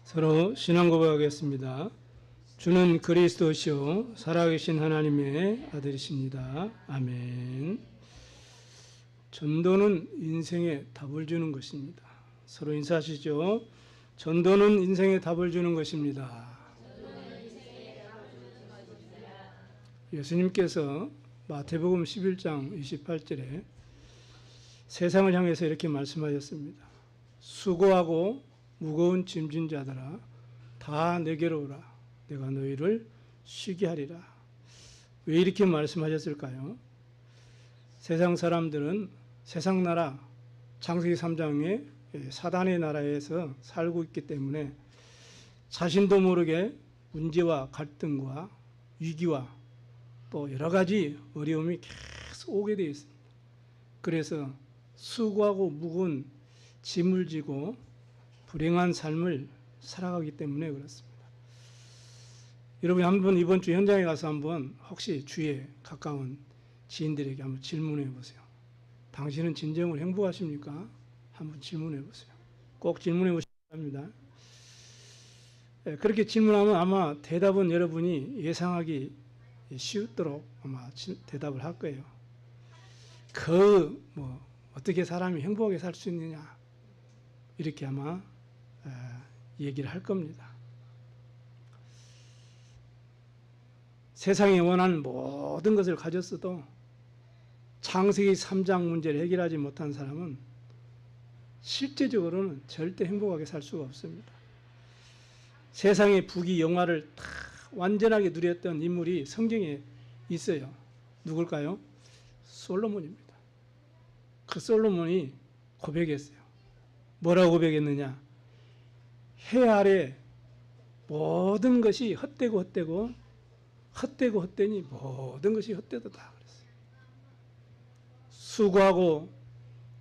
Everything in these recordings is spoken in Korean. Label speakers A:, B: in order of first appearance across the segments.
A: 서로 신앙 고백하겠습니다. 주는 그리스도시요 살아계신 하나님의 아들이십니다. 아멘. 전도는 인생에 답을 주는 것입니다. 서로 인사하시죠. 전도는 인생에 답을 주는 것입니다. 예수님께서 마태복음 11장 28절에 세상을 향해서 이렇게 말씀하셨습니다. 수고하고 무거운 짐진 자들아 다 내게로 오라. 내가 너희를 쉬게 하리라. 왜 이렇게 말씀하셨을까요? 세상 사람들은 세상 나라 창세기 3장의 사단의 나라에서 살고 있기 때문에 자신도 모르게 문제와 갈등과 위기와 또 여러 가지 어려움이 계속 오게 되어 있습니다. 그래서 수고하고 무거운 짐을 지고 불행한 삶을 살아가기 때문에 그렇습니다. 여러분 한번 이번 주 현장에 가서 한번 혹시 주위에 가까운 지인들에게 한번 질문해 보세요. 당신은 진정으로 행복하십니까? 한번 질문해 보세요. 꼭 질문해 보셔야 합니다. 그렇게 질문하면 아마 대답은 여러분이 예상하기 쉬우도록 아마 대답을 할 거예요. 어떻게 사람이 행복하게 살 수 있느냐 이렇게 아마 얘기를 할 겁니다. 세상에 원하는 모든 것을 가졌어도 창세기 3장 문제를 해결하지 못한 사람은 실제적으로는 절대 행복하게 살 수가 없습니다. 세상의 부귀 영화를 다 완전하게 누렸던 인물이 성경에 있어요. 누굴까요? 솔로몬입니다. 그 솔로몬이 고백했어요. 뭐라고 고백했느냐? 해 아래 모든 것이 헛되고 헛되니 모든 것이 헛되도다 그랬어요.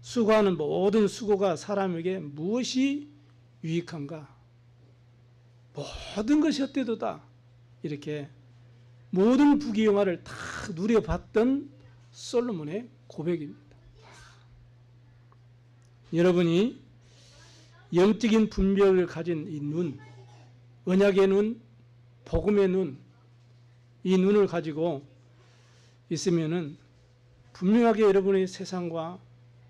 A: 수고하는 모든 수고가 사람에게 무엇이 유익한가? 모든 것이 헛되도다. 이렇게 모든 부귀영화를 다 누려봤던 솔로몬의 고백입니다. 여러분이 영적인 분별을 가진 이 눈, 언약의 눈, 복음의 눈, 이 눈을 가지고 있으면은 분명하게 여러분의 세상과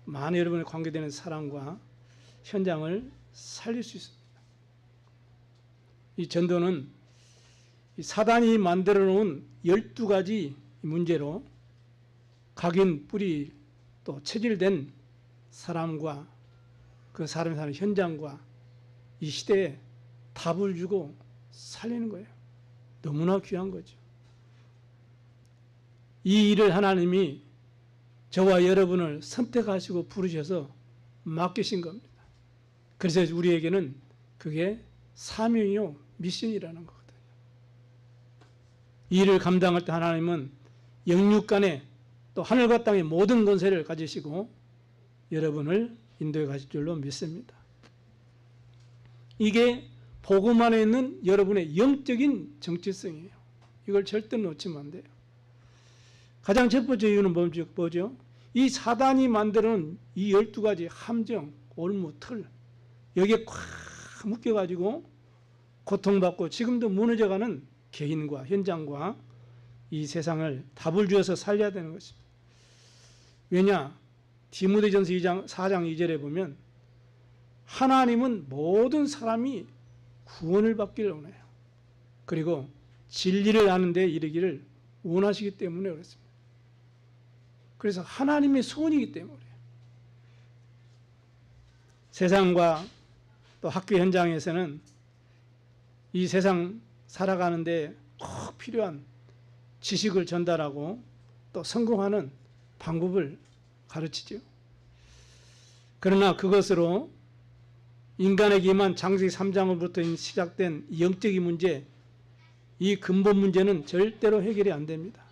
A: 많은 여러분의 관계되는 사람과 현장을 살릴 수 있습니다. 이 전도는 사단이 만들어 놓은 12가지 문제로 각인 뿌리 또 체질된 사람과 그 사람이 사는 현장과 이 시대에 답을 주고 살리는 거예요. 너무나 귀한 거죠. 이 일을 하나님이 저와 여러분을 선택하시고 부르셔서 맡기신 겁니다. 그래서 우리에게는 그게 사명이요 미션이라는 거거든요. 이 일을 감당할 때 하나님은 영육간에 또 하늘과 땅의 모든 권세를 가지시고 여러분을 인도해 가실 줄로 믿습니다. 이게 복음 안에 있는 여러분의 영적인 정체성이에요. 이걸 절대 놓치면 안 돼요. 가장 첫 번째 이유는 뭐죠? 이 사단이 만드는 이 12가지 함정, 올무, 틀 여기에 꽉 묶여가지고 고통받고 지금도 무너져가는 개인과 현장과 이 세상을 답을 주어서 살려야 되는 것입니다. 왜냐? 디모데전서 4장 2절에 보면 하나님은 모든 사람이 구원을 받기를 원해요. 그리고 진리를 아는 데 이르기를 원하시기 때문에 그렇습니다. 그래서 하나님의 소원이기 때문에 세상과 또 학교 현장에서는 이 세상 살아가는데 꼭 필요한 지식을 전달하고 또 성공하는 방법을 가르치죠. 그러나 그것으로 인간에게 임한 창세기 3장으로부터 시작된 영적인 문제, 이 근본 문제는 절대로 해결이 안 됩니다.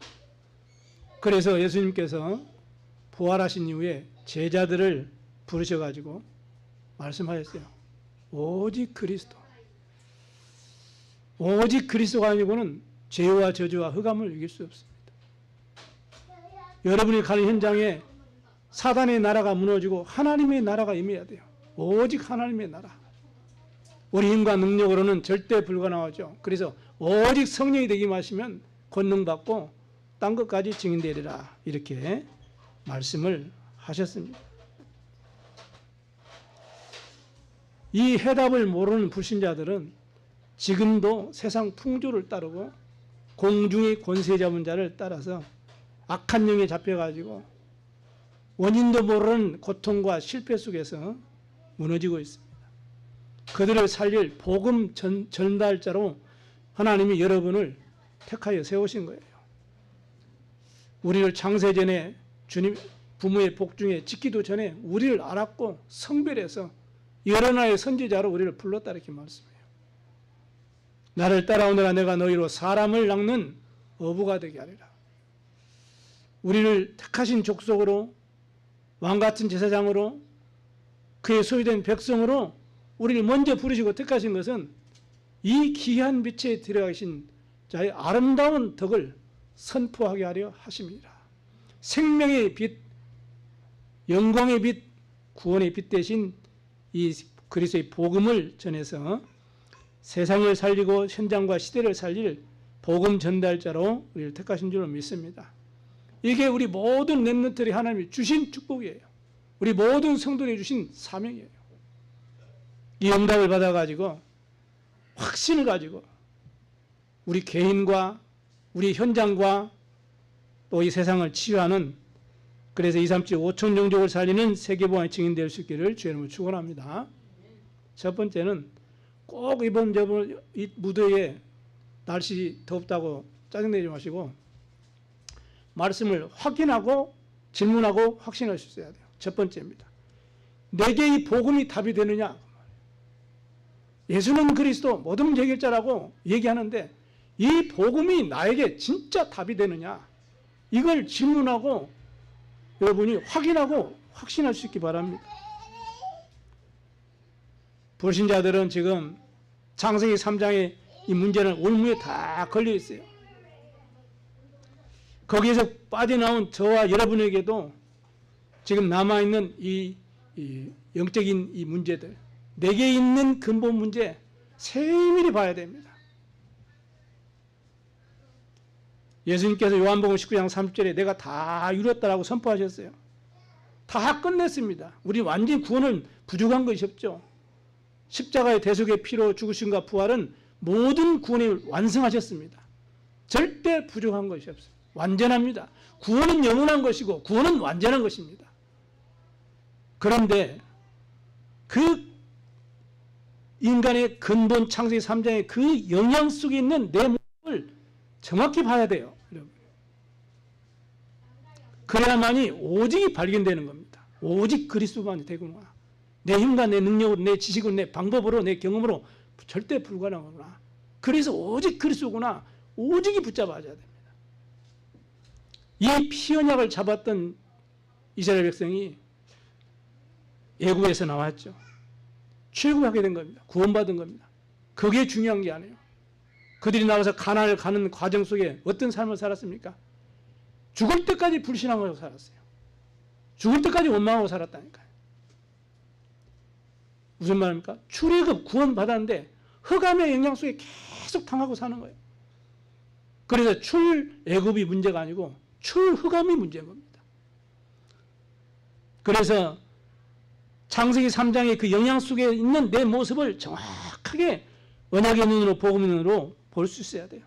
A: 그래서 예수님께서 부활하신 이후에 제자들을 부르셔가지고 말씀하셨어요. 오직 그리스도가 아니고는 죄와 저주와 흑암을 이길 수 없습니다. 여러분이 가는 현장에 사단의 나라가 무너지고 하나님의 나라가 임해야 돼요. 오직 하나님의 나라. 우리 힘과 능력으로는 절대 불가능하죠. 그래서 오직 성령이 되기만 하시면 권능받고 딴 것까지 증인되리라 이렇게 말씀을 하셨습니다. 이 해답을 모르는 불신자들은 지금도 세상 풍조를 따르고 공중의 권세 잡은 자를 따라서 악한 영에 잡혀가지고 원인도 모르는 고통과 실패 속에서 무너지고 있습니다. 그들을 살릴 복음 전달자로 하나님이 여러분을 택하여 세우신 거예요. 우리를 창세전에 주님 부모의 복 중에 짓기도 전에 우리를 알았고 성별해서 여러 나라의 선지자로 우리를 불렀다 이렇게 말씀해요. 나를 따라오느라 내가 너희로 사람을 낚는 어부가 되게 하리라. 우리를 택하신 족속으로 왕같은 제사장으로 그의 소유된 백성으로 우리를 먼저 부르시고 택하신 것은 이 귀한 빛에 들어가신 자의 아름다운 덕을 선포하게 하려 하심이라. 생명의 빛, 영광의 빛, 구원의 빛 대신 이 그리스도의 복음을 전해서 세상을 살리고 현장과 시대를 살릴 복음 전달자로 우리를 택하신 줄로 믿습니다. 이게 우리 모든 렘넌트들이 하나님이 주신 축복이에요. 우리 모든 성도들이 주신 사명이에요. 이 응답을 받아가지고 확신을 가지고 우리 개인과 우리 현장과 또 이 세상을 치유하는 그래서 237 5천 종족을 살리는 세계복음의 증인될 수 있기를 주의 이름으로 축원합니다. 첫 번째는 꼭 이번 이 무더위에 날씨 덥다고 짜증내지 마시고 말씀을 확인하고 질문하고 확신할 수 있어야 돼요. 첫 번째입니다. 내게 이 복음이 답이 되느냐? 예수는 그리스도 모든 문제 해결자라고 얘기하는데 이 복음이 나에게 진짜 답이 되느냐? 이걸 질문하고 여러분이 확인하고 확신할 수 있기 바랍니다. 불신자들은 지금 창세기 3장의 이 문제는 올무에 다 걸려 있어요. 거기에서 빠져나온 저와 여러분에게도 지금 남아있는 이 영적인 이 문제들, 내게 있는 근본 문제 세밀히 봐야 됩니다. 예수님께서 요한복음 19장 30절에 내가 다 이뤘다라고 선포하셨어요. 다 끝냈습니다. 우리 완전히 구원은 부족한 것이 없죠. 십자가의 대속의 피로 죽으심과 부활은 모든 구원을 완성하셨습니다. 절대 부족한 것이 없어요. 완전합니다. 구원은 영원한 것이고 구원은 완전한 것입니다. 그런데 그 인간의 근본 창세기 3장의 그 영향 속에 있는 내 몸을 정확히 봐야 돼요. 여러분. 그래야만이 오직이 발견되는 겁니다. 오직 그리스도만이 되구나. 내 힘과 내 능력으로, 내 지식으로, 내 방법으로, 내 경험으로 절대 불가능하구나. 그래서 오직 그리스도구나. 오직이 붙잡아야 됩니다. 이 피언약을 잡았던 이스라엘 백성이 애굽에서 나왔죠. 출애굽하게 된 겁니다. 구원받은 겁니다. 그게 중요한 게 아니에요. 그들이 나가서 가나안을 가는 과정 속에 어떤 삶을 살았습니까? 죽을 때까지 불신앙하고 살았어요. 죽을 때까지 원망하고 살았다니까요. 무슨 말입니까? 출애굽 구원받았는데 흑암의 영향 속에 계속 당하고 사는 거예요. 그래서 출애굽이 문제가 아니고 출흑암이 문제인 겁니다. 그래서 창세기 3장의 그 영향 속에 있는 내 모습을 정확하게 언약의 눈으로 복음의 눈으로 볼 수 있어야 돼요.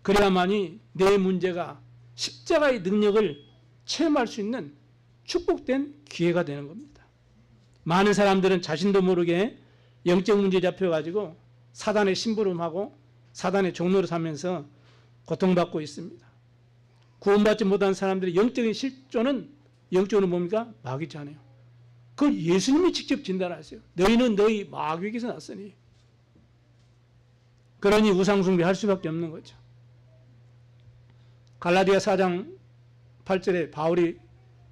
A: 그래야만이 내 문제가 십자가의 능력을 체험할 수 있는 축복된 기회가 되는 겁니다. 많은 사람들은 자신도 모르게 영적 문제에 잡혀가지고 사단의 심부름하고 사단의 종로로 사면서 고통받고 있습니다. 구원받지 못한 사람들의 영적인 실존은 영적으로 뭡니까? 마귀잖아요. 그걸 예수님이 직접 진단하세요. 너희는 너희 마귀에게서 났으니. 그러니 우상숭배 할 수밖에 없는 거죠. 갈라디아 4장 8절에 바울이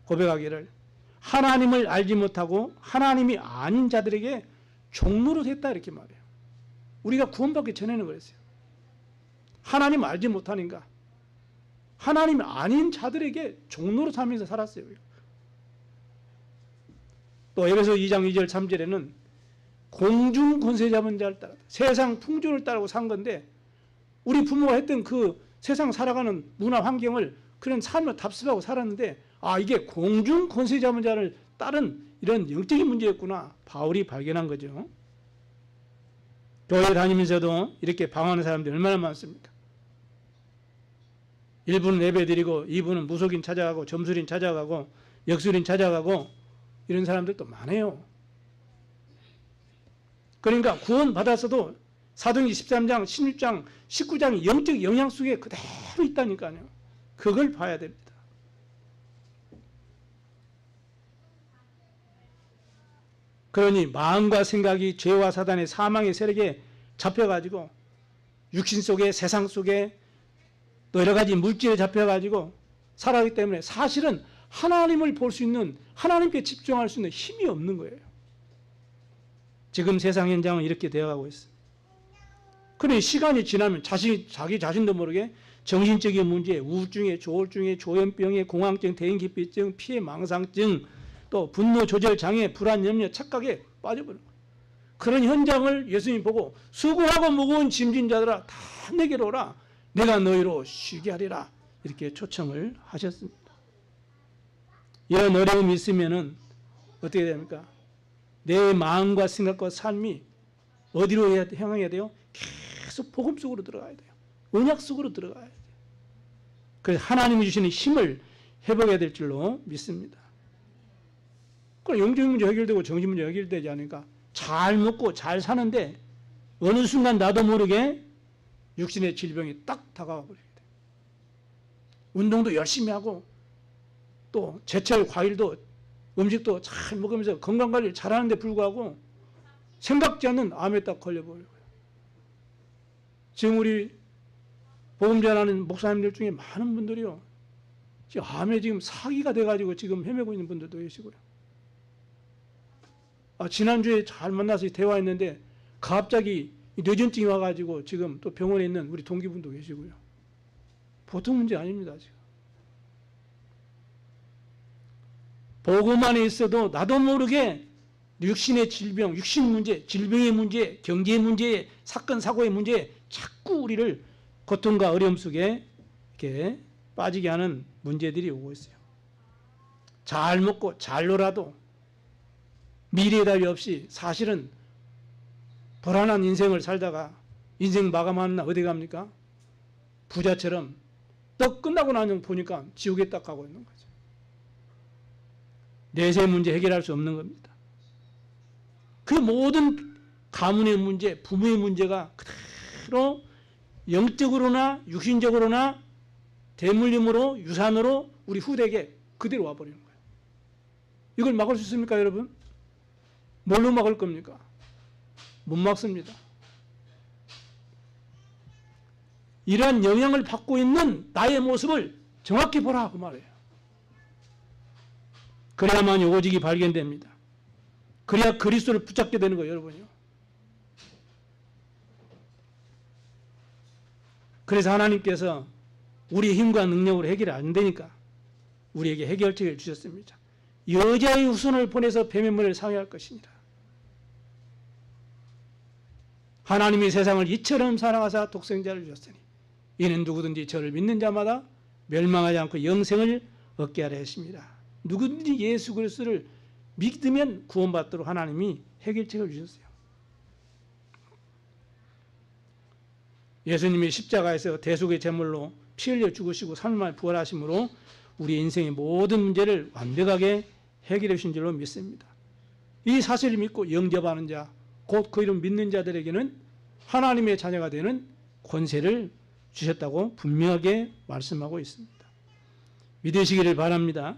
A: 고백하기를 하나님을 알지 못하고 하나님이 아닌 자들에게 종로로 했다 이렇게 말해요. 우리가 구원받기 전에는 그랬어요. 하나님 알지 못하는가? 하나님 아닌 자들에게 종로로 살면서 살았어요. 또 에베소 2장 2절 3절에는 공중 권세 잡은 자를 따라 세상 풍조를 따르고 산 건데 우리 부모가 했던 그 세상 살아가는 문화 환경을 그런 삶을 답습하고 살았는데 이게 공중 권세 잡은 자를 따른 이런 영적인 문제였구나 바울이 발견한 거죠. 교회 다니면서도 이렇게 방황하는 사람들이 얼마나 많습니까? 1부는 예배드리고 2부는 무속인 찾아가고 점술인 찾아가고 역술인 찾아가고 이런 사람들도 많아요. 그러니까 구원 받았어도 사도행전 13장, 16장, 19장이 영적 영향 속에 그대로 있다니까요. 그걸 봐야 됩니다. 그러니 마음과 생각이 죄와 사단의 사망의 세력에 잡혀가지고 육신 속에 세상 속에 또 여러 가지 물질에 잡혀가지고 살아가기 때문에 사실은 하나님을 볼 수 있는 하나님께 집중할 수 있는 힘이 없는 거예요. 지금 세상 현장은 이렇게 되어가고 있습니다. 그러니 시간이 지나면 자기 자신도 모르게 정신적인 문제, 우울증에, 조울증에, 조현병에, 공황증, 대인기피증, 피해 망상증, 또 분노 조절 장애, 불안, 염려, 착각에 빠져버린 거예요. 그런 현장을 예수님 보고 수고하고 무거운 짐진 자들아 다 내게로 오라. 내가 너희로 쉬게 하리라. 이렇게 초청을 하셨습니다. 이런 어려움이 있으면은 어떻게 됩니까? 내 마음과 생각과 삶이 어디로 향해야 돼요? 계속 복음 속으로 들어가야 돼요. 언약 속으로 들어가야 돼요. 그래서 하나님이 주시는 힘을 회복해야 될 줄로 믿습니다. 그럼 영적인 문제 해결되고 정신 문제 해결되지 않으니까 잘 먹고 잘 사는데 어느 순간 나도 모르게 육신의 질병이 딱 다가와 버리게 돼요. 운동도 열심히 하고 또 제철 과일도 음식도 잘 먹으면서 건강관리를 잘하는데 불구하고 생각지 않는 암에 딱 걸려버려요. 지금 우리 복음 전하는 목사님들 중에 많은 분들이요. 지금 암에 지금 사기가 돼가지고 지금 헤매고 있는 분들도 계시고요. 지난주에 잘 만나서 대화했는데 갑자기 뇌전증이 와가지고 지금 또 병원에 있는 우리 동기분도 계시고요. 보통 문제 아닙니다. 지금. 복음 안에 있어도 나도 모르게 육신의 질병, 육신 문제, 질병의 문제, 경제의 문제, 사건, 사고의 문제에 자꾸 우리를 고통과 어려움 속에 이렇게 빠지게 하는 문제들이 오고 있어요. 잘 먹고 잘 놀아도 미래의 답이 없이 사실은 불안한 인생을 살다가 인생 마감하는 날 어디 갑니까? 부자처럼 떡 끝나고 나면 보니까 지옥에 딱 가고 있는 거죠. 내세 문제 해결할 수 없는 겁니다. 그 모든 가문의 문제, 부모의 문제가 그대로 영적으로나 육신적으로나 대물림으로 유산으로 우리 후대에게 그대로 와버리는 거예요. 이걸 막을 수 있습니까, 여러분? 뭘로 막을 겁니까? 못 막습니다. 이러한 영향을 받고 있는 나의 모습을 정확히 보라 그 말이에요. 그래야만 오직이 발견됩니다. 그래야 그리스도를 붙잡게 되는 거예요, 여러분요. 그래서 하나님께서 우리의 힘과 능력으로 해결이 안 되니까 우리에게 해결책을 주셨습니다. 여자의 후손을 보내서 뱀의 머리를 상해할 것이니라. 하나님이 세상을 이처럼 사랑하사 독생자를 주셨으니 이는 누구든지 저를 믿는 자마다 멸망하지 않고 영생을 얻게 하려 했습니다. 누구든지 예수 그리스도를 믿으면 구원받도록 하나님이 해결책을 주셨어요. 예수님이 십자가에서 대속의 제물로 피 흘려 죽으시고 3일 만에 부활하심으로 우리 인생의 모든 문제를 완벽하게 해결해 주신 줄로 믿습니다. 이 사실을 믿고 영접하는 자, 곧 그 이름 믿는 자들에게는 하나님의 자녀가 되는 권세를 주셨다고 분명하게 말씀하고 있습니다. 믿으시기를 바랍니다.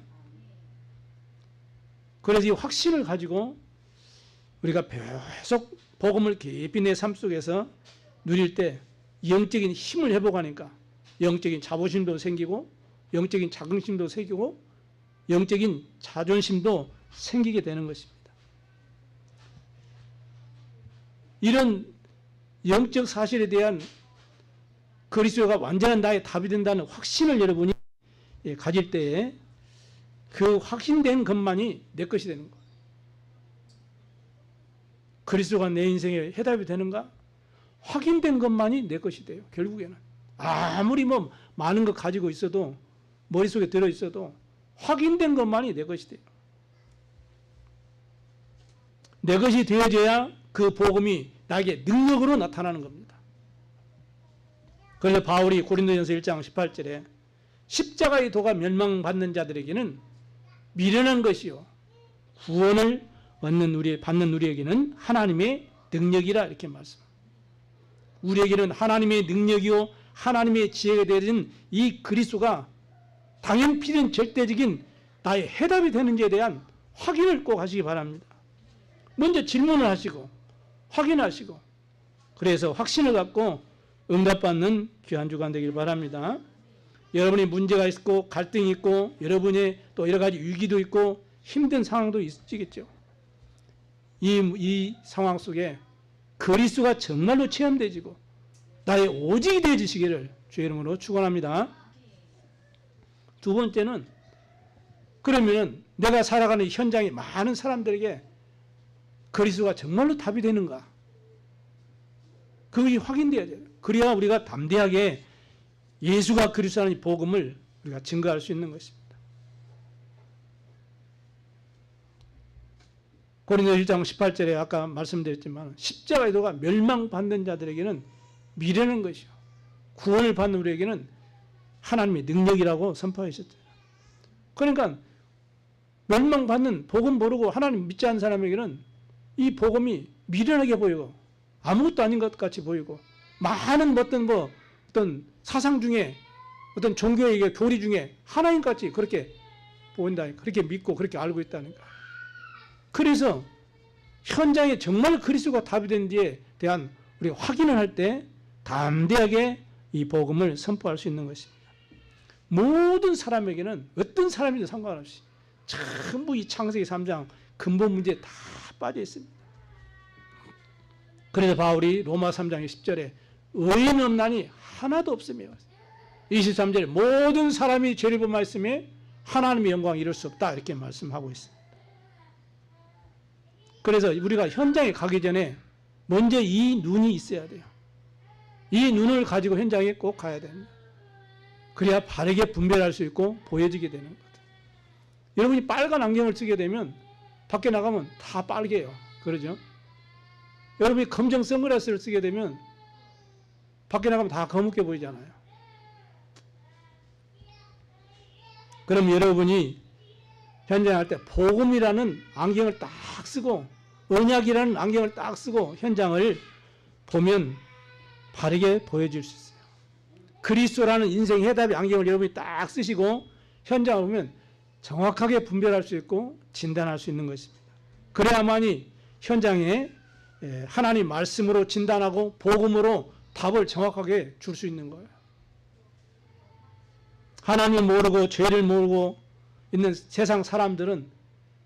A: 그래서 이 확신을 가지고 우리가 계속 복음을 깊이 내 삶 속에서 누릴 때 영적인 힘을 회복하니까 영적인 자부심도 생기고 영적인 자긍심도 생기고 영적인 자존심도 생기게 되는 것입니다. 이런 영적 사실에 대한 그리스도가 완전한 나의 답이 된다는 확신을 여러분이 가질 때에 그 확신된 것만이 내 것이 되는 거예요. 그리스도가 내 인생에 해답이 되는가? 확인된 것만이 내 것이 돼요. 결국에는 아무리 뭐 많은 거 가지고 있어도, 머릿속에 들어있어도 확인된 것만이 내 것이 돼요. 내 것이 되어져야 그 복음이 나에게 능력으로 나타나는 겁니다. 그래서 바울이 고린도전서 1장 18절에 십자가의 도가 멸망받는 자들에게는 미련한 것이요 구원을 받는 우리에게는 하나님의 능력이라 이렇게 말씀합니다. 우리에게는 하나님의 능력이요 하나님의 지혜가 되어진 이 그리스도가 당연 필연 절대적인 나의 해답이 되는지에 대한 확인을 꼭 하시기 바랍니다. 먼저 질문을 하시고 확인하시고, 그래서 확신을 갖고 응답받는 귀한 주간 되길 바랍니다. 여러분이 문제가 있고 갈등이 있고 여러분의 또 여러 가지 위기도 있고 힘든 상황도 있겠죠. 이 상황 속에 그리스도가 정말로 체험되지고 나의 오직이 되어지시기를 주의 이름으로 축원합니다. 두 번째는, 그러면 내가 살아가는 현장에 많은 사람들에게 그리스도가 정말로 답이 되는가? 그것이 확인돼야 돼요. 그래야 우리가 담대하게 예수가 그리스도라는 복음을 우리가 증거할 수 있는 것입니다. 고린도서 1장 18절에 아까 말씀드렸지만 십자가의 도가 멸망받는 자들에게는 미련한 것이요 구원을 받는 우리에게는 하나님의 능력이라고 선포하셨죠. 그러니까 멸망받는 복음 모르고 하나님 믿지 않는 사람에게는 이 복음이 미련하게 보이고 아무것도 아닌 것 같이 보이고, 많은 어떤 사상 중에 어떤 종교의 교리 중에 하나님 같이 그렇게 보인다, 그렇게 믿고 그렇게 알고 있다니까. 그래서 현장에 정말 그리스도가 답이 된 데에 대한 우리가 확인을 할 때 담대하게 이 복음을 선포할 수 있는 것입니다. 모든 사람에게는 어떤 사람이든 상관없이 전부 이 창세기 3장 근본 문제에 다 빠져 있습니다. 그래서 바울이 로마 3장 10절에 의인 없나니 하나도 없으며 23절에 모든 사람이 죄를 범하였으며 하나님의 영광을 이룰 수 없다 이렇게 말씀하고 있습니다. 그래서 우리가 현장에 가기 전에 먼저 이 눈이 있어야 돼요. 이 눈을 가지고 현장에 꼭 가야 됩니다. 그래야 바르게 분별할 수 있고 보여지게 되는 거예요. 여러분이 빨간 안경을 쓰게 되면 밖에 나가면 다 빨개요. 그러죠? 여러분이 검정 선글라스를 쓰게 되면 밖에 나가면 다 검게 보이잖아요. 그럼 여러분이 현장할 때 복음이라는 안경을 딱 쓰고 언약이라는 안경을 딱 쓰고 현장을 보면 바르게 보여줄 수 있어요. 그리스도라는 인생 해답의 안경을 여러분이 딱 쓰시고 현장을 보면 정확하게 분별할 수 있고 진단할 수 있는 것입니다. 그래야만이 현장에 하나님 말씀으로 진단하고 복음으로 답을 정확하게 줄 수 있는 거예요. 하나님을 모르고 죄를 모르고 있는 세상 사람들은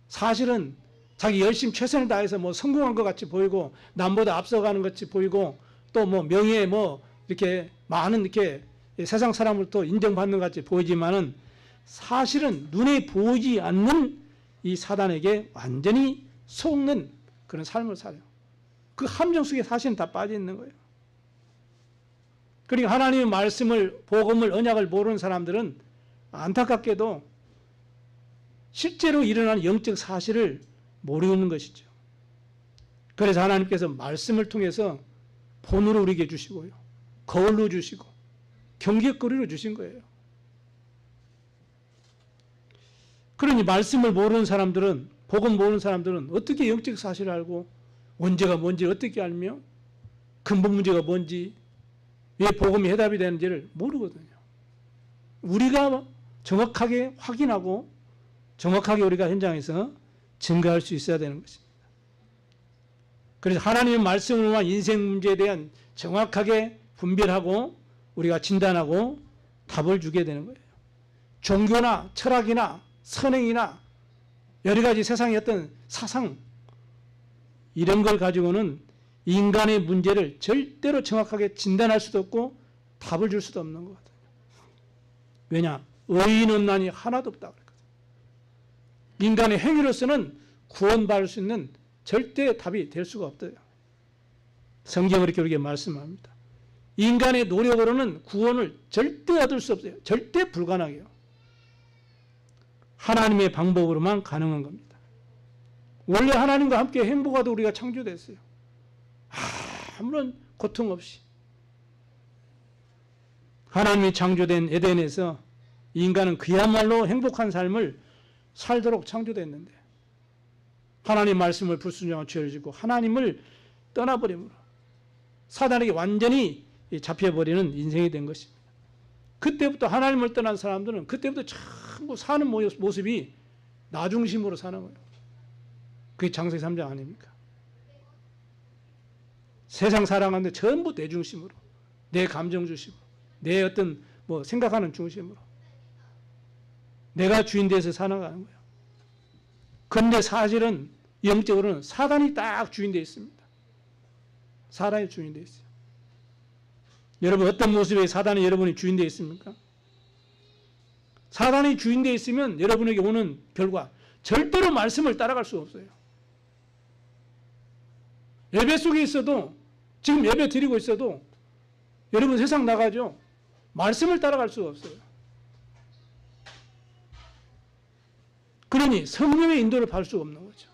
A: 사실은 자기 열심히 최선을 다해서 뭐 성공한 것 같이 보이고 남보다 앞서가는 것 같이 보이고 또 뭐 명예 뭐 이렇게 많은 이렇게 세상 사람으로부터 인정받는 것 같이 보이지만은 사실은 눈에 보이지 않는 이 사단에게 완전히 속는 그런 삶을 살아요. 그 함정 속에 사실은 다 빠져 있는 거예요. 그러니까 하나님의 말씀을, 복음을, 언약을 모르는 사람들은 안타깝게도 실제로 일어나는 영적 사실을 모르는 것이죠. 그래서 하나님께서 말씀을 통해서 본으로 우리에게 주시고요, 거울로 주시고 경계거리로 주신 거예요. 그러니 말씀을 모르는 사람들은, 복음 모르는 사람들은 어떻게 영적 사실을 알고 원죄가 뭔지 어떻게 알며 근본 문제가 뭔지 왜 복음이 해답이 되는지를 모르거든요. 우리가 정확하게 확인하고 정확하게 우리가 현장에서 증거할 수 있어야 되는 것입니다. 그래서 하나님의 말씀으로만 인생 문제에 대한 정확하게 분별하고 우리가 진단하고 답을 주게 되는 거예요. 종교나 철학이나 선행이나 여러 가지 세상의 어떤 사상 이런 걸 가지고는 인간의 문제를 절대로 정확하게 진단할 수도 없고 답을 줄 수도 없는 거거든요. 왜냐? 의인 없나니 하나도 없다 그랬거든요. 인간의 행위로서는 구원받을 수 있는 절대 답이 될 수가 없어요. 성경은 그렇게 말씀합니다. 인간의 노력으로는 구원을 절대 얻을 수 없어요. 절대 불가능해요. 하나님의 방법으로만 가능한 겁니다. 원래 하나님과 함께 행복하도 우리가 창조됐어요. 아무런 고통 없이. 하나님이 창조된 에덴에서 인간은 그야말로 행복한 삶을 살도록 창조됐는데 하나님 말씀을 불순종하고 죄를 짓고 하나님을 떠나버림으로 사단에게 완전히 잡혀버리는 인생이 된 것입니다. 그때부터 하나님을 떠난 사람들은 그때부터 전부 사는 모습이 나 중심으로 사는 거예요. 그게 창세기 3장 아닙니까? 세상 살아가는데 전부 내 중심으로, 내 감정 중심으로, 내 어떤 생각하는 중심으로 내가 주인 돼서 살아가는 거예요. 그런데 사실은 영적으로는 사단이 딱 주인 되어 있습니다. 사단이 주인 되어 있어요. 여러분 어떤 모습에 사단이 여러분이 주인 되어 있습니까? 사단이 주인 되어 있으면 여러분에게 오는 결과 절대로 말씀을 따라갈 수 없어요. 예배 속에 있어도 지금 예배 드리고 있어도 여러분 세상 나가죠. 말씀을 따라갈 수가 없어요. 그러니 성령의 인도를 받을 수가 없는 거죠.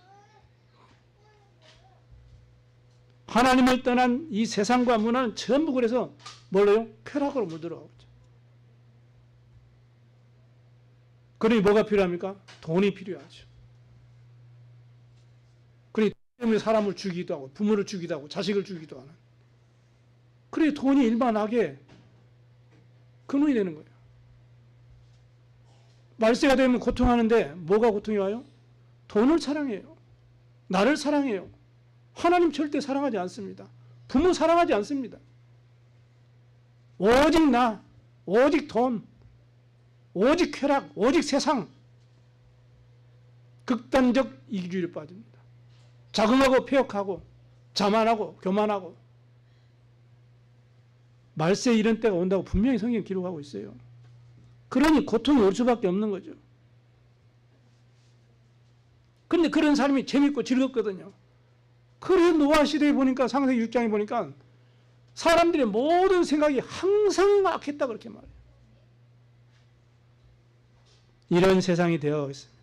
A: 하나님을 떠난 이 세상과 문화는 전부 그래서 뭘로요? 쾌락으로 물들어가고 있죠. 그러니 뭐가 필요합니까? 돈이 필요하죠. 그러니 때문에 사람을 죽이기도 하고 부모를 죽이기도 하고 자식을 죽이기도 하는. 그러니 돈이 일반하게 근원이 되는 거예요. 말세가 되면 고통하는데 뭐가 고통이 와요? 돈을 사랑해요. 나를 사랑해요. 하나님 절대 사랑하지 않습니다. 부모 사랑하지 않습니다. 오직 나, 오직 돈, 오직 쾌락, 오직 세상. 극단적 이기주의를 빠집니다. 자긍하고 폐역하고 자만하고 교만하고 말세 이런 때가 온다고 분명히 성경 기록하고 있어요. 그러니 고통이 올 수밖에 없는 거죠. 그런데 그런 삶이 재밌고 즐겁거든요. 그래서 노아 시대에 보니까 창세기 6장에 보니까 사람들의 모든 생각이 항상 악했다 그렇게 말해요. 이런 세상이 되어 있습니다.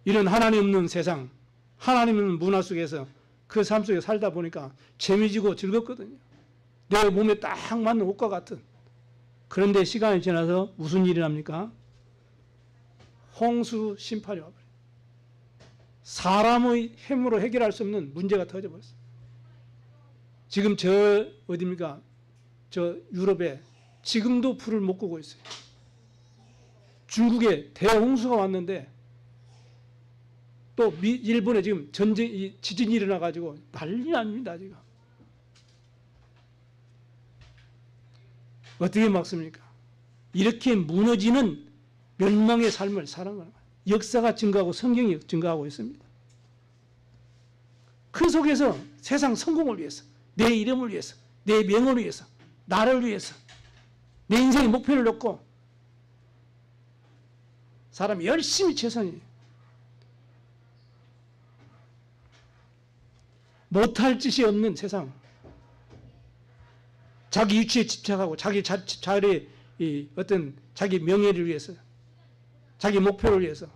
A: 이런 하나님 없는 세상, 하나님 없는 문화 속에서 그 삶 속에 살다 보니까 재미지고 즐겁거든요. 내 몸에 딱 맞는 옷과 같은. 그런데 시간이 지나서 무슨 일이 납니까? 홍수 심판이 와버려요. 사람의 힘으로 해결할 수 없는 문제가 터져버렸어요. 지금 어디입니까? 저 유럽에 지금도 불을 못 끄고 있어요. 중국에 대홍수가 왔는데 또 일본에 지금 지진이 일어나가지고 난리 납니다, 지금. 어떻게 막습니까? 이렇게 무너지는 멸망의 삶을 사는 거예요. 역사가 증가하고 성경이 증가하고 있습니다. 그 속에서 세상 성공을 위해서, 내 이름을 위해서, 내 명을 위해서, 나를 위해서, 내 인생의 목표를 놓고 사람이 열심히 최선이 못할 짓이 없는 세상. 자기 위치에 집착하고 자기 자리의 어떤 자기 명예를 위해서, 자기 목표를 위해서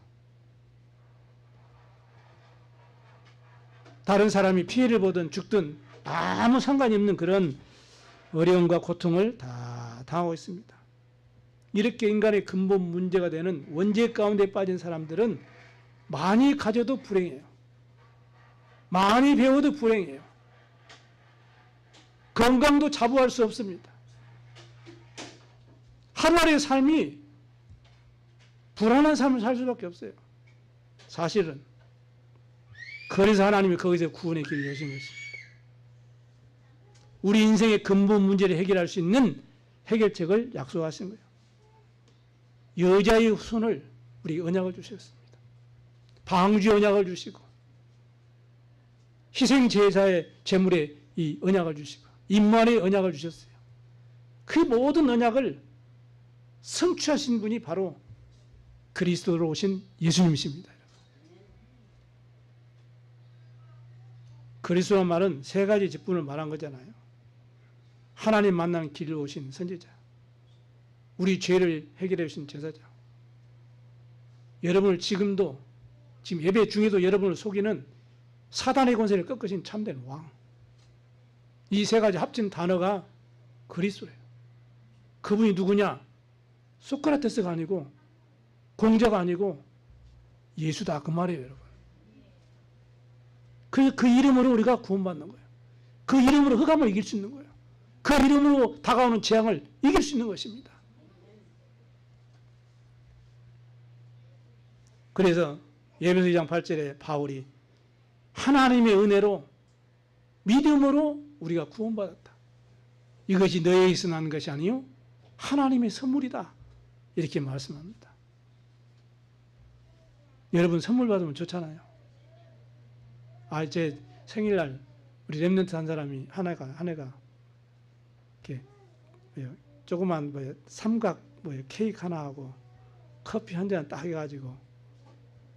A: 다른 사람이 피해를 보든 죽든 아무 상관이 없는 그런 어려움과 고통을 다 당하고 있습니다. 이렇게 인간의 근본 문제가 되는 원죄 가운데 빠진 사람들은 많이 가져도 불행해요. 많이 배워도 불행해요. 건강도 자부할 수 없습니다. 하루하루의 삶이 불안한 삶을 살 수밖에 없어요. 사실은. 그래서 하나님이 거기서 구원의 길을 여신 것입니다. 우리 인생의 근본 문제를 해결할 수 있는 해결책을 약속하신 거예요. 여자의 후손을 우리 언약을 주셨습니다. 방주 언약을 주시고 희생제사의 제물의 이 언약을 주시고 임만의 언약을 주셨어요. 그 모든 언약을 성취하신 분이 바로 그리스도로 오신 예수님이십니다. 그리스도란 말은 세 가지 직분을 말한 거잖아요. 하나님 만나는 길을 오신 선지자, 우리 죄를 해결해 주신 제사장, 여러분을 지금 예배 중에도 여러분을 속이는 사단의 권세를 꺾으신 참된 왕. 이 세 가지 합친 단어가 그리스도예요. 그분이 누구냐? 소크라테스가 아니고 공자가 아니고 예수다, 그 말이에요, 여러분. 그 이름으로 우리가 구원받는 거예요. 그 이름으로 흑암을 이길 수 있는 거예요. 그 이름으로 다가오는 재앙을 이길 수 있는 것입니다. 그래서 예배서 2장 8절에 바울이 하나님의 은혜로 믿음으로 우리가 구원받았다. 이것이 너에게서 난 것이 아니요 하나님의 선물이다. 이렇게 말씀합니다. 여러분 선물 받으면 좋잖아요. 제 생일날 우리 랩런트 한 사람이 한 애가 이렇게 조그만 삼각 케이크 하나 하고 커피 한 잔 딱 해가지고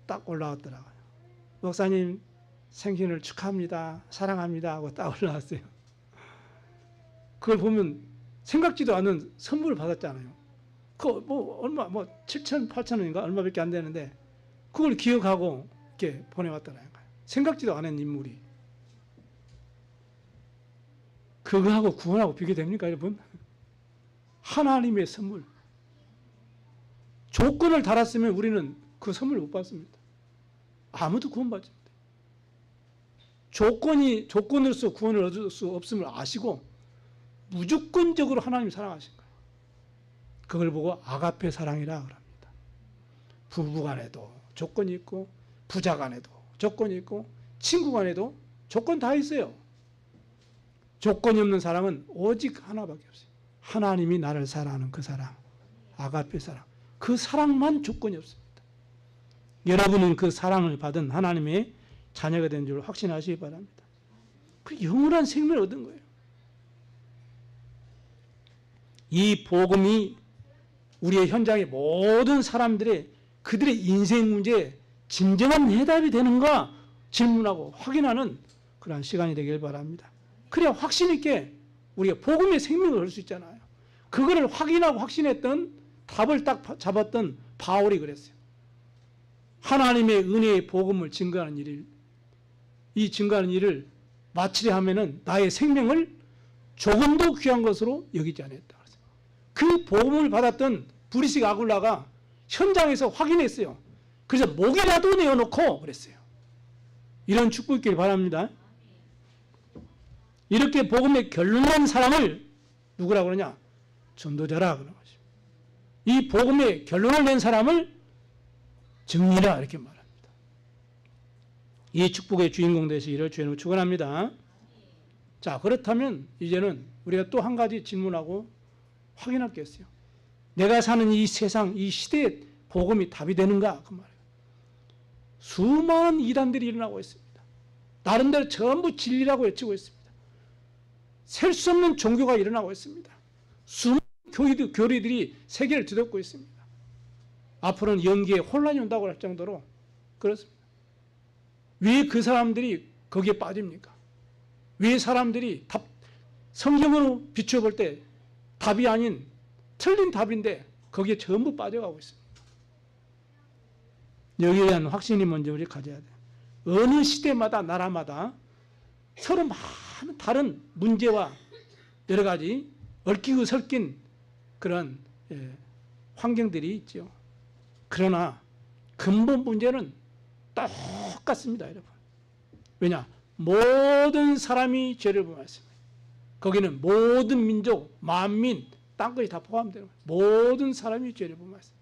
A: 딱 올라왔더라고요. 목사님 생신을 축하합니다. 사랑합니다. 하고 딱 올라왔어요. 그걸 보면 생각지도 않은 선물을 받았잖아요. 얼마 7천, 8천 원인가 얼마밖에 안 되는데 그걸 기억하고 이렇게 보내왔더라고요. 생각지도 않은 인물이. 그거하고 구원하고 비교됩니까, 여러분? 하나님의 선물. 조건을 달았으면 우리는 그 선물을 못 받습니다. 아무도 구원받지 못해요. 조건으로서 구원을 얻을 수 없음을 아시고 무조건적으로 하나님을 사랑하신 거예요. 그걸 보고 아가페 사랑이라 그럽니다. 부부 간에도 조건이 있고 부자 간에도 조건이 있고 친구 간에도 조건 다 있어요. 조건이 없는 사랑은 오직 하나밖에 없어요. 하나님이 나를 사랑하는 그 사랑, 아가페 사랑. 그 사랑만 조건이 없습니다. 여러분은 그 사랑을 받은 하나님의 자녀가 된 줄 확신하시기 바랍니다. 그 영원한 생명을 얻은 거예요. 이 복음이 우리의 현장의 모든 사람들의 그들의 인생 문제에 진정한 해답이 되는가 질문하고 확인하는 그런 시간이 되길 바랍니다. 그래야 확신 있게 우리가 복음의 생명을 얻을 수 있잖아요. 그거를 확인하고 확신했던 답을 딱 잡았던 바울이 그랬어요. 하나님의 은혜의 복음을 증거하는 이 증거하는 일을 마치려 하면은 나의 생명을 조금도 귀한 것으로 여기지 않았다. 그 복음을 받았던 브리식 아굴라가 현장에서 확인했어요. 그래서 목이라도 내어놓고 그랬어요. 이런 축복 있길 바랍니다. 이렇게 복음의 결론난 사람을 누구라고 그러냐? 전도자라 그러는 것입니다. 이 복음의 결론을 낸 사람을 증인이라 이렇게 말합니다. 이 축복의 주인공 되시 이를 주님으로 축원합니다. 자, 그렇다면 이제는 우리가 또 한 가지 질문하고 확인할 게 있어요. 내가 사는 이 세상, 이 시대에 복음이 답이 되는가? 그 말이에요. 수많은 이단들이 일어나고 있습니다. 나름대로 전부 진리라고 외치고 있습니다. 셀 수 없는 종교가 일어나고 있습니다. 수많은 교리들이 세계를 뒤덮고 있습니다. 앞으로는 연기에 혼란이 온다고 할 정도로 그렇습니다. 왜 그 사람들이 거기에 빠집니까? 왜 사람들이 성경으로 비춰볼 때 답이 아닌 틀린 답인데 거기에 전부 빠져가고 있습니다. 여기에 대한 확신이 먼저 우리 가져야 돼요. 어느 시대마다 나라마다 서로 많은 다른 문제와 여러 가지 얽히고 설킨 그런 환경들이 있죠. 그러나 근본 문제는 똑같습니다, 여러분. 왜냐? 모든 사람이 죄를 범했습니다. 거기는 모든 민족, 만민, 땅끝이 다 포함되는 거예요. 모든 사람이 죄를 범했습니다.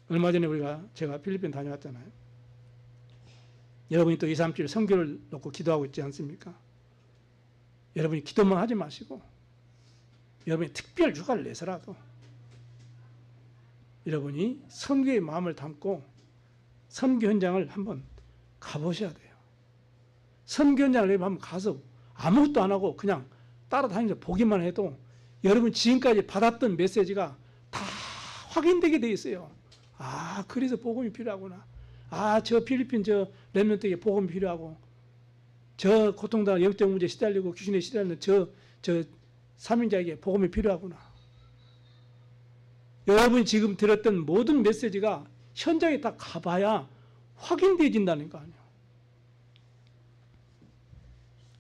A: 얼마 전에 제가 필리핀 다녀왔잖아요. 여러분이 또 2, 3주 선교를 놓고 기도하고 있지 않습니까? 여러분이 기도만 하지 마시고 여러분이 특별 휴가를 내서라도 여러분이 선교의 마음을 담고 선교 현장을 한번 가보셔야 돼요. 선교 현장을 한번 가서 아무것도 안 하고 그냥 따라다니면서 보기만 해도 여러분 지금까지 받았던 메시지가 다 확인되게 돼 있어요. 아, 그래서 복음이 필요하구나. 아, 저 필리핀 저 렘넌트에게 복음이 필요하고 저 고통당한 영적 문제에 시달리고 귀신에 시달리는 저 사명자에게 복음이 필요하구나. 여러분이 지금 들었던 모든 메시지가 현장에 다 가봐야 확인되어진다는 거 아니에요.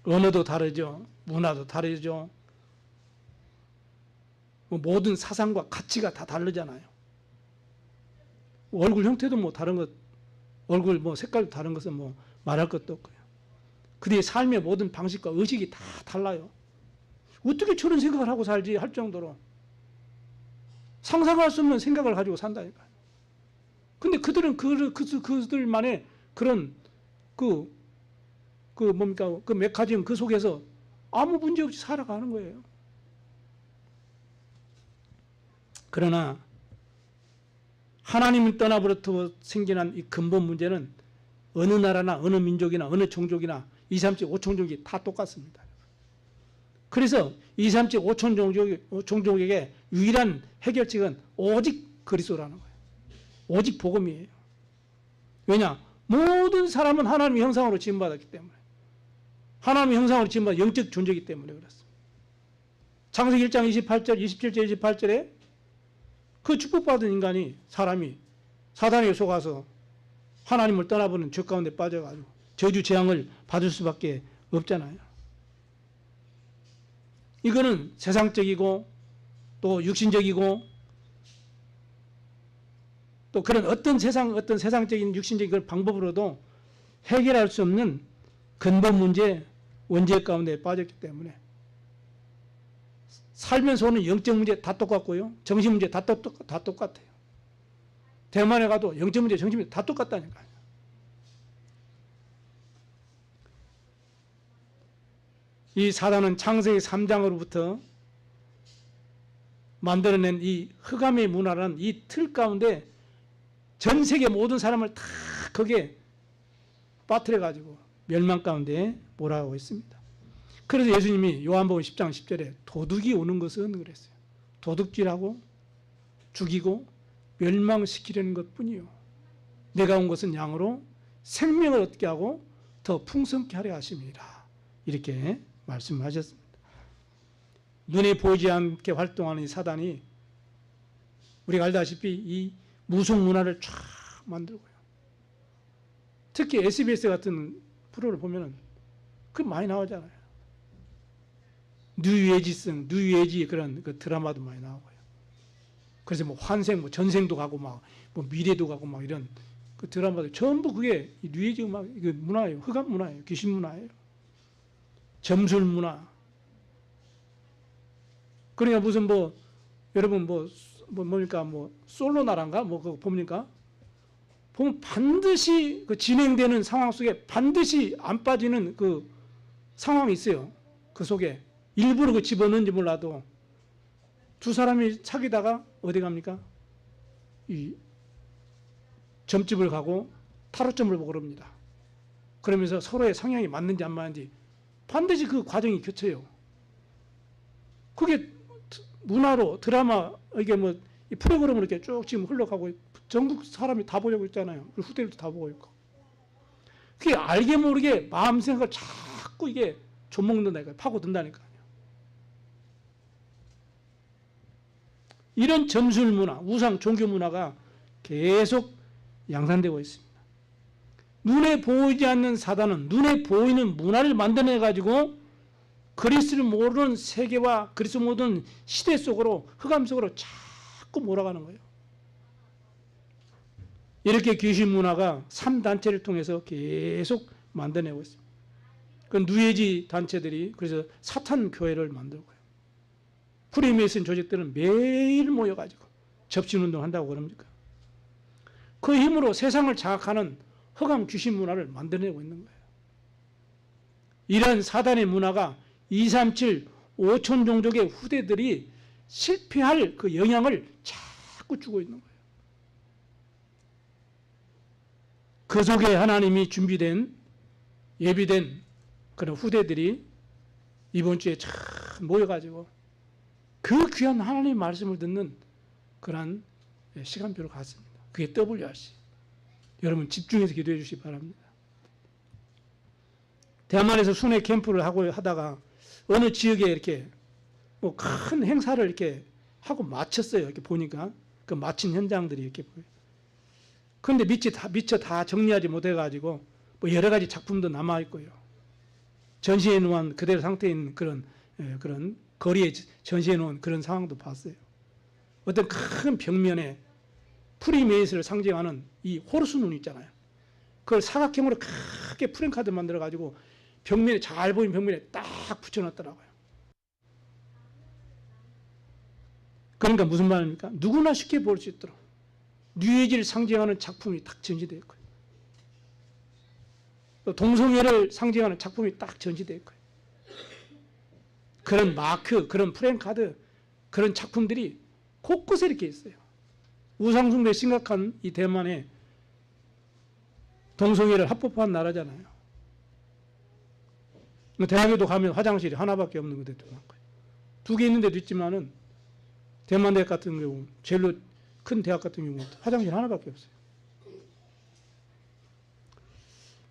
A: 언어도 다르죠. 문화도 다르죠. 모든 사상과 가치가 다 다르잖아요. 얼굴 형태도 뭐 다른 것, 얼굴 뭐 색깔도 다른 것은 뭐 말할 것도 없고요. 그들의 삶의 모든 방식과 의식이 다 달라요. 어떻게 저런 생각을 하고 살지 할 정도로 상상할 수 없는 생각을 가지고 산다니까요. 근데 그들은 그들만의 그런 뭡니까? 그 메커니즘 그 속에서 아무 문제 없이 살아가는 거예요. 그러나 하나님을 떠나버려 생겨난 이 근본 문제는 어느 나라나 어느 민족이나 어느 종족이나 2, 3, 7, 5촌종족이 다 똑같습니다. 그래서 2, 3, 7, 5촌종족에게 유일한 해결책은 오직 그리스도라는 거예요. 오직 복음이에요. 왜냐? 모든 사람은 하나님의 형상으로 지음받았기 때문에, 하나님의 형상으로 지음받은 영적 존재이기 때문에 그렇습니다. 창세기 1장 28절, 27절, 28절에 그 축복받은 인간이, 사람이 사단에게 속아서 하나님을 떠나보는 죄 가운데 빠져가지고 저주 재앙을 받을 수밖에 없잖아요. 이거는 세상적이고 또 육신적이고 또 그런 어떤 세상적인 육신적인 그런 방법으로도 해결할 수 없는 근본 문제, 원죄 가운데 빠졌기 때문에 살면서 오는 영적 문제 다 똑같고요. 정신 문제 다 똑같아요. 대만에 가도 영적 문제, 정신 문제 다 똑같다니까요. 이 사단은 창세기 3장으로부터 만들어낸 이 흑암의 문화라는 이 틀 가운데 전 세계 모든 사람을 다 거기에 빠뜨려가지고 멸망 가운데 몰아가고 있습니다. 그래서 예수님이 요한복음 10장 10절에 도둑이 오는 것은 그랬어요. 도둑질하고 죽이고 멸망시키려는 것뿐이요. 내가 온 것은 양으로 생명을 얻게 하고 더 풍성케 하려 하심이라. 이렇게 말씀하셨습니다. 눈에 보이지 않게 활동하는 이 사단이 우리가 알다시피 이 무속 문화를 쫙 만들고요. 특히 SBS 같은 프로를 보면은 그 많이 나오잖아요. 뉴에지 그런 그 드라마도 많이 나오고요. 그래서 뭐 환생, 뭐 전생도 가고 막 뭐 미래도 가고 막 이런 그 드라마들 전부 그게 뉴에지 음악, 이거 문화예요. 흑암 문화예요. 귀신 문화예요. 점술 문화. 그러니까 무슨 뭐 여러분 뭡니까 뭐 솔로나라인가 뭐 그거 봅니까? 보면 반드시 그 진행되는 상황 속에 반드시 안 빠지는 그 상황이 있어요. 그 속에 일부러 그 집어넣는지 몰라도 두 사람이 사귀다가 어디 갑니까? 이 점집을 가고 타로점을 보고 그럽니다. 그러면서 서로의 성향이 맞는지 안 맞는지 반드시 그 과정이 겹쳐요. 그게 문화로 드라마 이게 뭐 이 프로그램으로 이렇게 쭉 지금 흘러가고 전국 사람이 다 보려고 있잖아요. 후대들도 다 보고 있고. 그게 알게 모르게 마음 생각을 자꾸 이게 좀먹는다니까요. 파고든다니까요. 이런 점술 문화, 우상 종교 문화가 계속 양산되고 있습니다. 눈에 보이지 않는 사단은 눈에 보이는 문화를 만들어내 가지고 그리스도를 모르는 세계와 그리스도 모르는 시대 속으로 흑암 속으로 자꾸 몰아가는 거예요. 이렇게 귀신 문화가 3단체를 통해서 계속 만들어내고 있습니다. 그 누에지 단체들이 그래서 사탄 교회를 만들고요. 프리메이슨 조직들은 매일 모여가지고 접신운동 한다고 그럽니까? 그 힘으로 세상을 장악하는 흑암 귀신 문화를 만들어내고 있는 거예요. 이러한 사단의 문화가 237, 5천 종족의 후대들이 실패할 그 영향을 자꾸 주고 있는 거예요. 그 속에 하나님이 준비된 예비된 그런 후대들이 이번 주에 참 모여가지고 그 귀한 하나님의 말씀을 듣는 그러한 시간표를 갖습니다. 그게 WRC. 여러분 집중해서 기도해 주시기 바랍니다. 대만에서 순회 캠프를 하고 하다가 어느 지역에 이렇게 뭐 큰 행사를 이렇게 하고 마쳤어요. 이렇게 보니까 그 마친 현장들이 이렇게 보여요. 그런데 미처 다 정리하지 못해가지고 뭐 여러 가지 작품도 남아 있고요. 전시해 놓은 그대로 상태인 그런 거리에 전시해 놓은 그런 상황도 봤어요. 어떤 큰 벽면에 프리메이슨을 상징하는 이 호르스 눈 있잖아요. 그걸 사각형으로 크게 프랭카드 만들어 가지고 벽면에 잘 보이는 벽면에 딱 붙여놨더라고요. 그러니까 무슨 말입니까? 누구나 쉽게 볼 수 있도록 뉴에이지를 상징하는 작품이 딱 전시되어 있고요. 또 동성애를 상징하는 작품이 딱 전시되어 있고요. 그런 마크, 그런 프랭카드, 그런 작품들이 곳곳에 이렇게 있어요. 우상숭배 심각한 이 대만에 동성애를 합법화한 나라잖아요. 대학에도 가면 화장실이 하나밖에 없는 데도 많고요. 2개 있는 데도 있지만은 대만 대학 같은 경우, 제일로 큰 대학 같은 경우 화장실 하나밖에 없어요.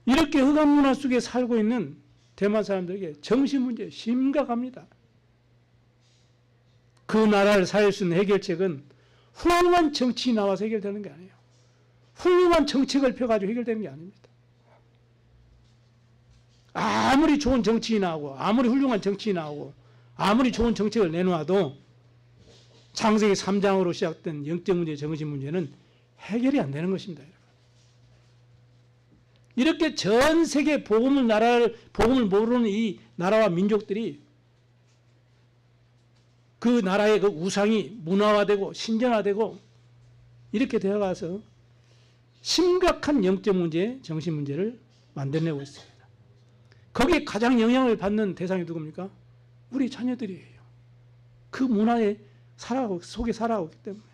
A: 이렇게 흑암 문화 속에 살고 있는 대만 사람들에게 정신 문제 심각합니다. 그 나라를 살릴 수 있는 해결책은 훌륭한 정치인이 나와서 해결되는 게 아니에요. 훌륭한 정책을 펴가지고 해결되는 게 아닙니다. 아무리 좋은 정치인이 나오고 아무리 훌륭한 정치인이 나오고 아무리 좋은 정책을 내놓아도 창세기 3장으로 시작된 영적 문제, 정신 문제는 해결이 안 되는 것입니다. 이렇게 전 세계 복음을 모르는 이 나라와 민족들이 그 나라의 그 우상이 문화화되고 신전화되고 이렇게 되어가서 심각한 영적 문제, 정신 문제를 만들어내고 있습니다. 거기에 가장 영향을 받는 대상이 누굽니까? 우리 자녀들이에요. 그 문화에 속에 살아가고 있기 때문에.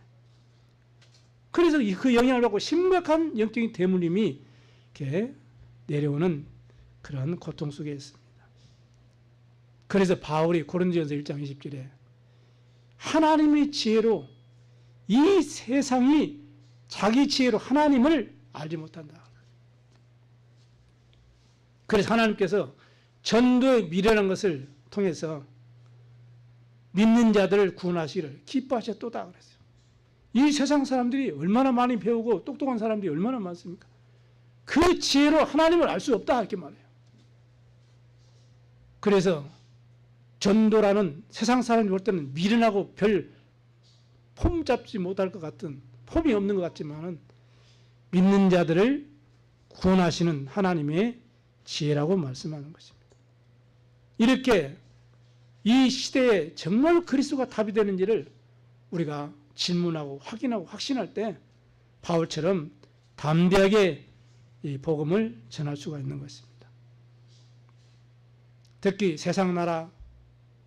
A: 그래서 그 영향을 받고 심각한 영적인 대물림이 이렇게 내려오는 그런 고통 속에 있습니다. 그래서 바울이 고린도전서 1장 20절에 하나님의 지혜로 이 세상이 자기 지혜로 하나님을 알지 못한다. 그래서 하나님께서 전도의 미련한 것을 통해서 믿는 자들을 구원하시기를 기뻐하셨도다 그랬어요. 이 세상 사람들이 얼마나 많이 배우고 똑똑한 사람들이 얼마나 많습니까? 그 지혜로 하나님을 알 수 없다 이렇게 말해요. 그래서 전도라는 세상 사람이 볼 때는 미련하고 별 폼 잡지 못할 것 같은 폼이 없는 것 같지만은 믿는 자들을 구원하시는 하나님의 지혜라고 말씀하는 것입니다. 이렇게 이 시대에 정말 그리스도가 답이 되는지를 우리가 질문하고 확인하고 확신할 때 바울처럼 담대하게 이 복음을 전할 수가 있는 것입니다. 특히 세상 나라,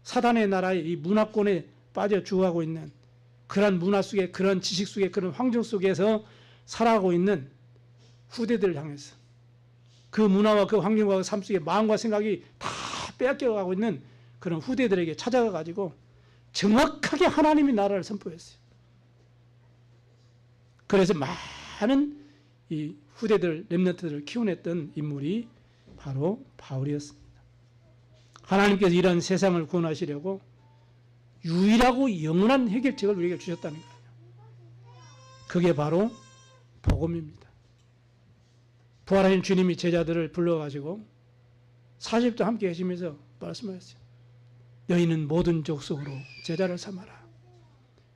A: 사단의 나라의 이 문화권에 빠져 죽어가고 있는 그런 문화 속에, 그런 지식 속에, 그런 환경 속에서 살아가고 있는 후대들을 향해서 그 문화와 그 환경과 그 삶 속에 마음과 생각이 다 빼앗겨가고 있는 그런 후대들에게 찾아가 가지고 정확하게 하나님의 나라를 선포했어요. 그래서 많은 이 후대들, 렘넌트들을 키워냈던 인물이 바로 바울이었습니다. 하나님께서 이런 세상을 구원하시려고 유일하고 영원한 해결책을 우리에게 주셨다는 거예요. 그게 바로 복음입니다. 부활하신 주님이 제자들을 불러가지고 40도 함께 계시면서 말씀하셨어요. 너희는 모든 족속으로 제자를 삼아라.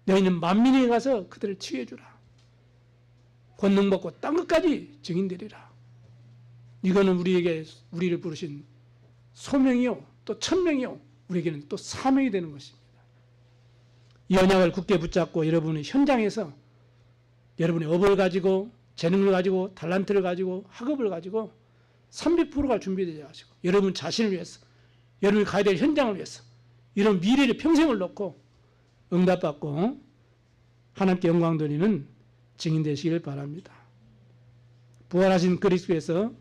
A: 너희는 만민에 가서 그들을 치유해주라. 권능받고 땅 끝까지 증인되리라. 이거는 우리를 부르신 소명이요, 또 천명이요, 우리에게는 또 사명이 되는 것입니다. 이 언약을 굳게 붙잡고 여러분의 현장에서 여러분의 업을 가지고, 재능을 가지고, 달란트를 가지고, 학업을 가지고 300%가 준비되어 가지고 여러분 자신을 위해서, 여러분이 가야 될 현장을 위해서 이런 미래를 평생을 놓고 응답받고 하나님께 영광 돌리는 증인 되시길 바랍니다. 부활하신 그리스도께서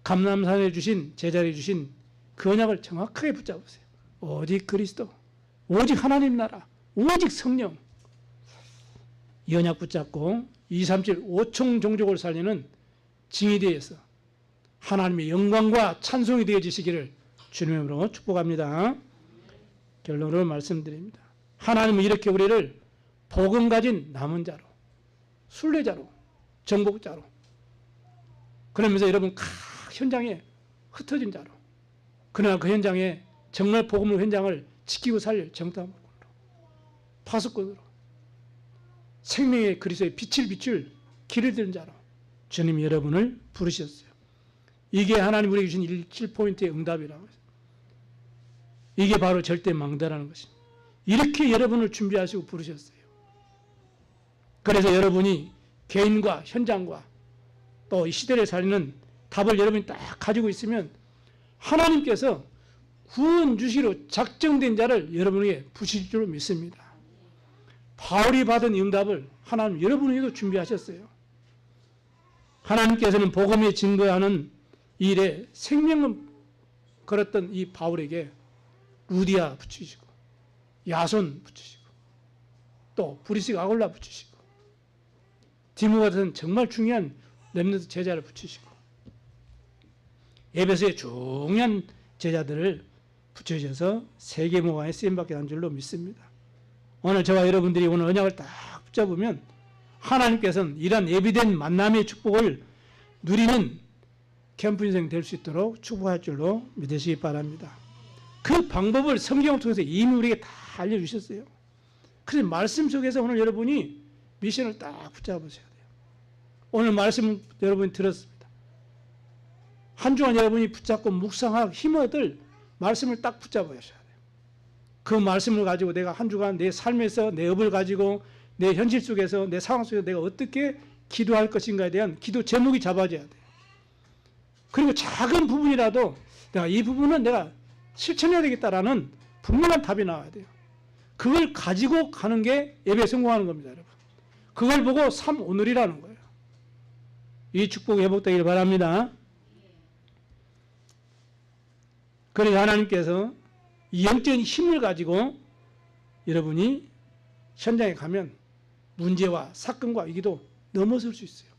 A: 감람산에 주신, 제자리에 주신 그 언약을 정확하게 붙잡으세요. 오직 그리스도, 오직 하나님 나라, 오직 성령. 이 언약 붙잡고 2, 3, 7, 5총 종족을 살리는 증인에 대해서 하나님의 영광과 찬송이 되어지시기를 주님으로 축복합니다. 결론으로 말씀드립니다. 하나님은 이렇게 우리를 복음 가진 남은 자로, 순례자로, 정복자로, 그러면서 여러분 현장에 흩어진 자로, 그러나 그 현장에 정말 복음의 현장을 지키고 살릴 정탐꾼으로, 파수꾼으로, 생명의 그리스도의 빛을 비출 길을 드는 자로 주님이 여러분을 부르셨어요. 이게 하나님 우리에게 주신 17포인트의 응답이라고 했어요. 이게 바로 절대 망대라는 것입니다. 이렇게 여러분을 준비하시고 부르셨어요. 그래서 여러분이 개인과 현장과 또 이 시대를 살리는 답을 여러분이 딱 가지고 있으면 하나님께서 구원 주시로 작정된 자를 여러분에게 부실 줄로 믿습니다. 바울이 받은 응답을 하나님 여러분에게도 준비하셨어요. 하나님께서는 복음에 증거하는 일에 생명을 걸었던 이 바울에게 루디아 붙이시고 야손 붙이시고 또 브리스가 아굴라 붙이시고 디모 같은 정말 중요한 렘넌트 제자를 붙이시고 에베소의 중요한 제자들을 붙여주셔서 세계모강에 쓰임받게 한 줄로 믿습니다. 오늘 저와 여러분들이 오늘 언약을 딱 붙잡으면 하나님께서는 이러한 예비된 만남의 축복을 누리는 캠프 인생 될 수 있도록 축복할 줄로 믿으시기 바랍니다. 그 방법을 성경을 통해서 이미 우리에게 다 알려주셨어요. 그래서 말씀 속에서 오늘 여러분이 미션을 딱 붙잡으셔야 돼요. 오늘 말씀 여러분이 들었습니다. 한 주간 여러분이 붙잡고 묵상하고 힘 얻을 말씀을 딱 붙잡으셔야 돼요. 그 말씀을 가지고 내가 한 주간 내 삶에서 내 업을 가지고 내 현실 속에서 내 상황 속에서 내가 어떻게 기도할 것인가에 대한 기도 제목이 잡아져야 돼요. 그리고 작은 부분이라도 내가 이 부분은 내가 실천해야 되겠다라는 분명한 답이 나와야 돼요. 그걸 가지고 가는 게 예배에 성공하는 겁니다, 여러분. 그걸 보고 삶 오늘이라는 거예요. 이 축복이 회복되길 바랍니다. 그래서 하나님께서 이 영적인 힘을 가지고 여러분이 현장에 가면 문제와 사건과 위기도 넘어설 수 있어요.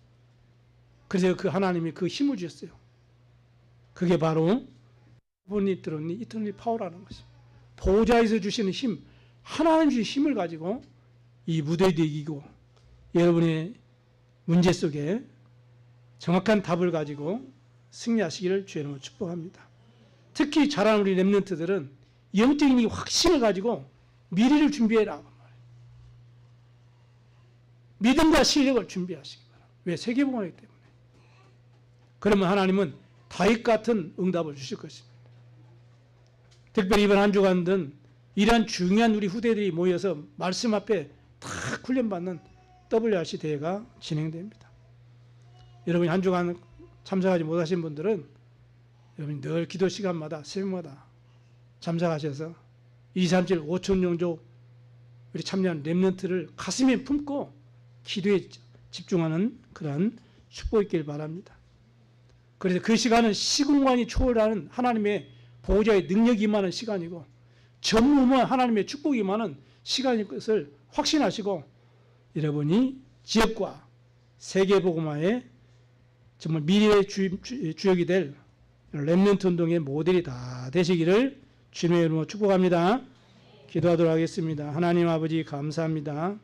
A: 그래서 그 하나님이 그 힘을 주셨어요. 그게 바로 이터널리 파워라는 것입니다. 보좌에서 주시는 힘, 하나님 주신 힘을 가지고 이 무대에도 이기고 여러분의 문제 속에 정확한 답을 가지고 승리하시기를 주의 이름으로 축복합니다. 특히 잘하는 우리 렘넌트들은 영적인 이 확신을 가지고 미래를 준비해라. 믿음과 실력을 준비하시기 바랍니다. 왜? 세계복음이기 때문에. 그러면 하나님은 다윗 같은 응답을 주실 것입니다. 특별히 이번 한 주간은 이러한 중요한 우리 후대들이 모여서 말씀 앞에 다 훈련받는 WRC 대회가 진행됩니다. 여러분이 한 주간 참석하지 못하신 분들은 여러분이 늘 기도 시간마다 새벽마다 참석하셔서 237 5천용조 우리 참여한 렘넌트를 가슴에 품고 기도에 집중하는 그러한 축복이 있길 바랍니다. 그래서 그 시간은 시공간이 초월하는 하나님의 보호자의 능력이 임하는 시간이고 전무후무한 하나님의 축복이 임하는 시간인 것을 확신하시고 여러분이 지역과 세계복음화의 정말 미래의 주역이 될 렘넌트 운동의 모델이 다 되시기를 주님의 이름으로 축복합니다. 기도하도록 하겠습니다. 하나님 아버지 감사합니다.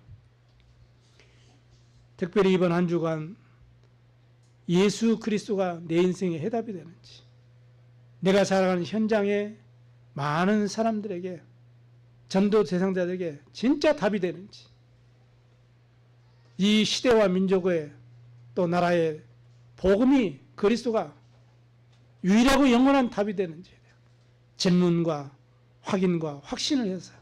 A: 특별히 이번 한 주간 예수 그리스도가 내 인생의 해답이 되는지 내가 살아가는 현장에 많은 사람들에게 전도 대상자들에게 진짜 답이 되는지 이 시대와 민족의 또 나라의 복음이 그리스도가 유일하고 영원한 답이 되는지 질문과 확인과 확신을 해서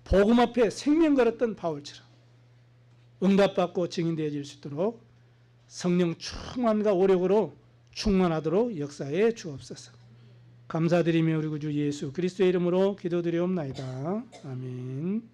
A: 복음 앞에 생명 걸었던 바울처럼 응답받고 증인되어질 수 있도록 성령 충만과 오력으로 충만하도록 역사에 주옵소서. 감사드리며 우리 구주 예수 그리스도의 이름으로 기도드리옵나이다. 아멘.